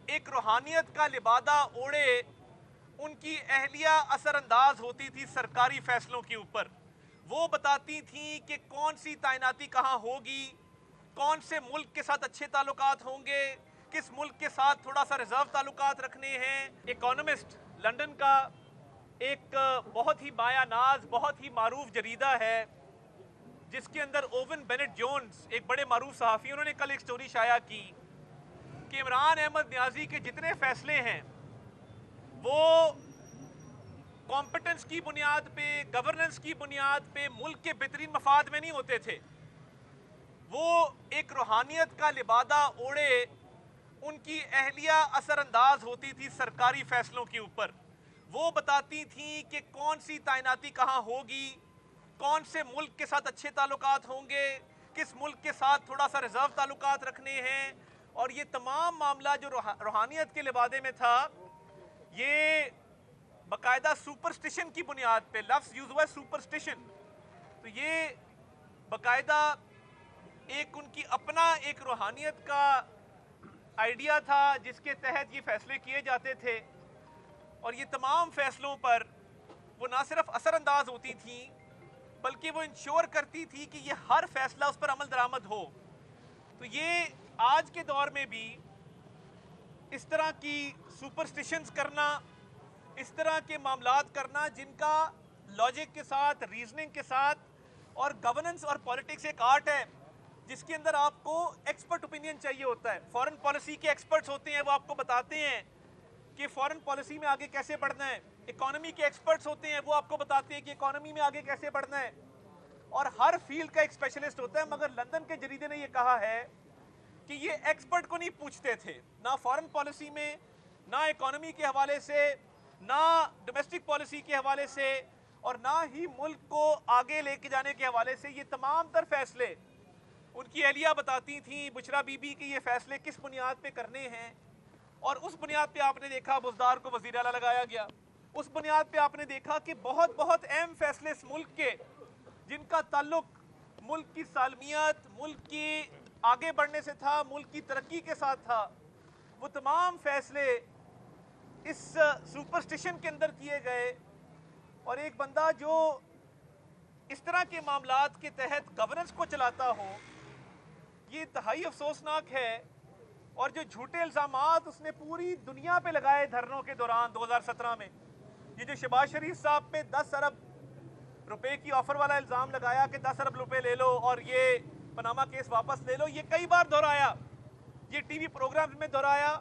ایک روحانیت کا لبادہ اوڑے ان کی اہلیہ اثر انداز ہوتی تھی سرکاری فیصلوں کے اوپر. وہ بتاتی تھیں کہ کون سی تعیناتی کہاں ہوگی, کون سے ملک کے ساتھ اچھے تعلقات ہوں گے, کس ملک کے ساتھ تھوڑا سا ریزرو تعلقات رکھنے ہیں. اکانومسٹ لندن کا ایک بہت ہی مایہ ناز, بہت ہی معروف جریدہ ہے جس کے اندر اوون بینٹ جونز ایک بڑے معروف صحافی, انہوں نے کل ایک سٹوری شائع کی کہ عمران احمد نیازی کے جتنے فیصلے ہیں وہ کمپٹنس کی بنیاد پہ, گورننس کی بنیاد پہ, ملک کے بہترین مفاد میں نہیں ہوتے تھے. وہ ایک روحانیت کا لبادہ اوڑے ان کی اہلیہ اثر انداز ہوتی تھی سرکاری فیصلوں کے اوپر. وہ بتاتی تھیں کہ کون سی تعیناتی کہاں ہوگی, کون سے ملک کے ساتھ اچھے تعلقات ہوں گے, کس ملک کے ساتھ تھوڑا سا ریزرو تعلقات رکھنے ہیں. اور یہ تمام معاملہ جو روحانیت کے لبادے میں تھا, یہ باقاعدہ سپرسٹیشن کی بنیاد پہ, لفظ یوز ہوا ہے سپرسٹیشن, تو یہ باقاعدہ ایک ان کی اپنا ایک روحانیت کا آئیڈیا تھا جس کے تحت یہ فیصلے کیے جاتے تھے. اور یہ تمام فیصلوں پر وہ نہ صرف اثر انداز ہوتی تھیں بلکہ وہ انشور کرتی تھی کہ یہ ہر فیصلہ اس پر عمل درآمد ہو. تو یہ آج کے دور میں بھی اس طرح کی سپرسٹیشنز کرنا, اس طرح کے معاملات کرنا جن کا لاجک کے ساتھ, ریزننگ کے ساتھ, اور گورننس اور پولیٹکس ایک آرٹ ہے جس کے اندر آپ کو ایکسپرٹ اوپینین چاہیے ہوتا ہے. فورن پالیسی کے ایکسپرٹس ہوتے ہیں, وہ آپ کو بتاتے ہیں کہ فورن پالیسی میں آگے کیسے بڑھنا ہے. اکانومی کے ایکسپرٹس ہوتے ہیں, وہ آپ کو بتاتے ہیں کہ اکانومی میں آگے کیسے بڑھنا ہے. اور ہر فیلڈ کا ایک اسپیشلسٹ ہوتا ہے. مگر لندن کے جریدے نے یہ کہا ہے کہ یہ ایکسپرٹ کو نہیں پوچھتے تھے, نہ فورن پالیسی میں, نہ اکانومی کے حوالے سے, نہ ڈومیسٹک پالیسی کے حوالے سے, اور نہ ہی ملک کو آگے لے کے جانے کے حوالے سے. یہ تمام تر فیصلے ان کی اہلیہ بتاتی تھیں, بشرا بی بی, کہ یہ فیصلے کس بنیاد پہ کرنے ہیں. اور اس بنیاد پہ آپ نے دیکھا بزدار کو وزیر اعلیٰ لگایا گیا. اس بنیاد پہ آپ نے دیکھا کہ بہت بہت اہم فیصلے اس ملک کے جن کا تعلق ملک کی سالمیت, ملک کی آگے بڑھنے سے تھا, ملک کی ترقی کے ساتھ تھا, وہ تمام فیصلے اس سپرسٹیشن کے اندر کیے گئے. اور ایک بندہ جو اس طرح کے معاملات کے تحت گورننس کو چلاتا ہو, یہ انتہائی افسوسناک ہے. اور جو جھوٹے الزامات اس نے پوری دنیا پہ لگائے دھرنوں کے دوران 2017 میں, یہ جو شہباز شریف صاحب پہ 10 ارب روپے کی آفر والا الزام لگایا کہ 10 ارب روپے لے لو اور یہ پاناما کیس واپس لے لو, یہ کئی بار دہرایا. یہ ٹی وی پروگرام میں دہرایا,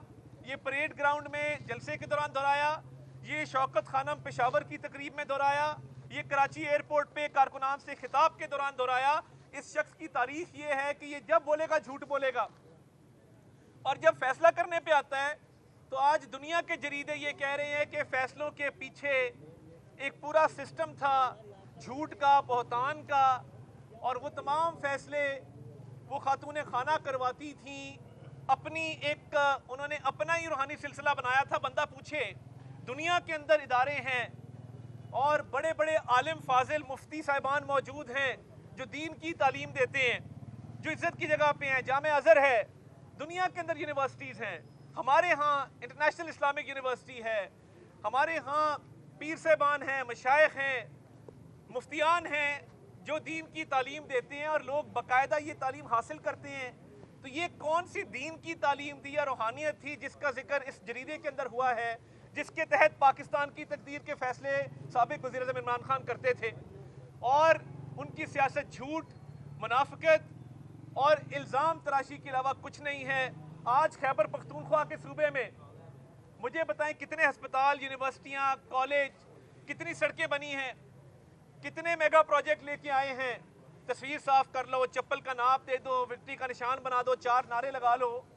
یہ پریڈ گراؤنڈ میں جلسے کے دوران دہرایا, یہ شوکت خانم پشاور کی تقریب میں دہرایا, یہ کراچی ایئرپورٹ پہ کارکنان سے خطاب کے دوران دہرایا. اس شخص کی تاریخ یہ ہے کہ یہ جب بولے گا جھوٹ بولے گا, اور جب فیصلہ کرنے پہ آتا ہے تو آج دنیا کے جریدے یہ کہہ رہے ہیں کہ فیصلوں کے پیچھے ایک پورا سسٹم تھا جھوٹ کا, بہتان کا. اور وہ تمام فیصلے وہ خاتون خانہ کرواتی تھیں اپنی ایک, انہوں نے اپنا ہی روحانی سلسلہ بنایا تھا. بندہ پوچھے, دنیا کے اندر ادارے ہیں اور بڑے بڑے عالم فاضل مفتی صاحبان موجود ہیں جو دین کی تعلیم دیتے ہیں, جو عزت کی جگہ پہ ہیں. جامعہ ازہر ہے, دنیا کے اندر یونیورسٹیز ہیں, ہمارے ہاں انٹرنیشنل اسلامک یونیورسٹی ہے, ہمارے ہاں پیر صاحبان ہیں, مشائخ ہیں, مفتیان ہیں جو دین کی تعلیم دیتے ہیں, اور لوگ باقاعدہ یہ تعلیم حاصل کرتے ہیں. تو یہ کون سی دین کی تعلیم تھی یا روحانیت تھی جس کا ذکر اس جریدے کے اندر ہوا ہے, جس کے تحت پاکستان کی تقدیر کے فیصلے سابق وزیر اعظم عمران خان کرتے تھے. اور ان کی سیاست جھوٹ, منافقت اور الزام تراشی کے علاوہ کچھ نہیں ہے. آج خیبر پختونخوا کے صوبے میں مجھے بتائیں کتنے ہسپتال, یونیورسٹیاں, کالج, کتنی سڑکیں بنی ہیں, کتنے میگا پروجیکٹ لے کے آئے ہیں. تصویر صاف کر لو, چپل کا ناپ دے دو, وکٹری کا نشان بنا دو, 4 نعرے لگا لو.